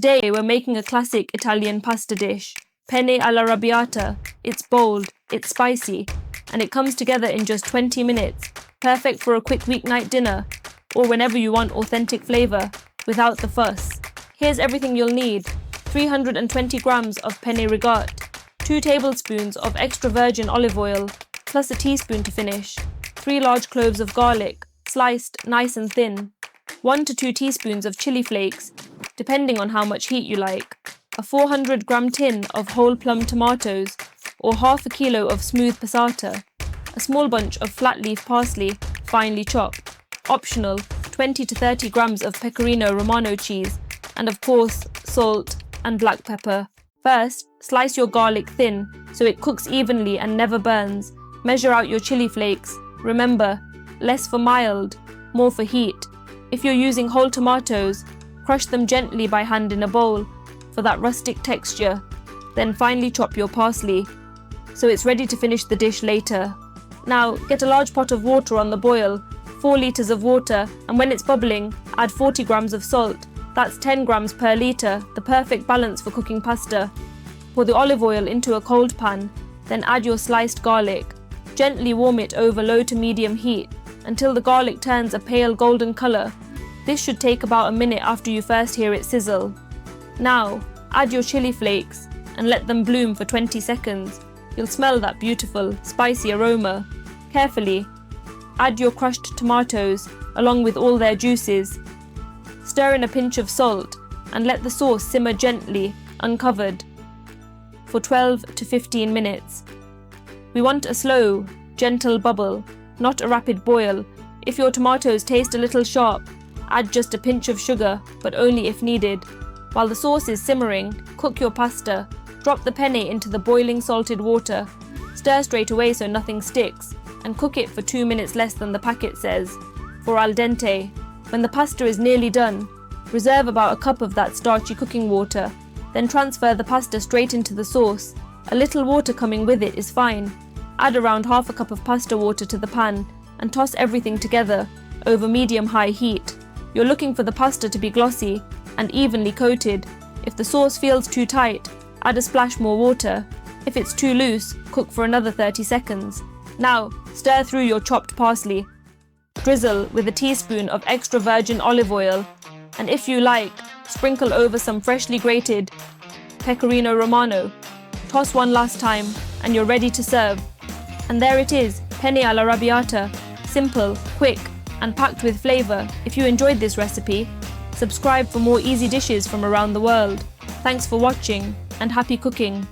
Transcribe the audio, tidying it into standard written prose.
Today we're making a classic Italian pasta dish, penne all'arrabiata. It's bold, it's spicy, and it comes together in just 20 minutes, perfect for a quick weeknight dinner, or whenever you want authentic flavor, without the fuss. Here's everything you'll need: 320 grams of penne rigate, 2 tablespoons of extra virgin olive oil, plus a teaspoon to finish, 3 large cloves of garlic, sliced nice and thin, 1 to 2 teaspoons of chili flakes, depending on how much heat you like, a 400-gram tin of whole plum tomatoes, or half a kilo of smooth passata, a small bunch of flat leaf parsley, finely chopped, optional, 20 to 30 grams of Pecorino Romano cheese, and of course, salt and black pepper. First, slice your garlic thin so it cooks evenly and never burns. Measure out your chili flakes. Remember, less for mild, more for heat. If you're using whole tomatoes, crush them gently by hand in a bowl for that rustic texture. Then finely chop your parsley, so it's ready to finish the dish later. Now, get a large pot of water on the boil, 4 litres of water, and when it's bubbling, add 40 grams of salt. That's 10 grams per litre, the perfect balance for cooking pasta. Pour the olive oil into a cold pan, then add your sliced garlic. Gently warm it over low to medium heat until the garlic turns a pale golden colour. This should take about a minute after you first hear it sizzle. Now, add your chili flakes and let them bloom for 20 seconds. You'll smell that beautiful, spicy aroma. Carefully, add your crushed tomatoes along with all their juices. Stir in a pinch of salt and let the sauce simmer gently, uncovered, for 12 to 15 minutes. We want a slow, gentle bubble, not a rapid boil. If your tomatoes taste a little sharp, add just a pinch of sugar, but only if needed. While the sauce is simmering, cook your pasta. Drop the penne into the boiling salted water. Stir straight away so nothing sticks, and cook it for 2 minutes less than the packet says, for al dente. When the pasta is nearly done, reserve about a cup of that starchy cooking water, then transfer the pasta straight into the sauce. A little water coming with it is fine. Add around half a cup of pasta water to the pan and toss everything together over medium-high heat. You're looking for the pasta to be glossy and evenly coated. If the sauce feels too tight, add a splash more water. If it's too loose, cook for another 30 seconds. Now, stir through your chopped parsley. Drizzle with a teaspoon of extra virgin olive oil, and if you like, sprinkle over some freshly grated Pecorino Romano. Toss one last time, and you're ready to serve. And there it is, penne all'arrabiata. Simple, quick, and packed with flavour. If you enjoyed this recipe, subscribe for more easy dishes from around the world. Thanks for watching, and happy cooking.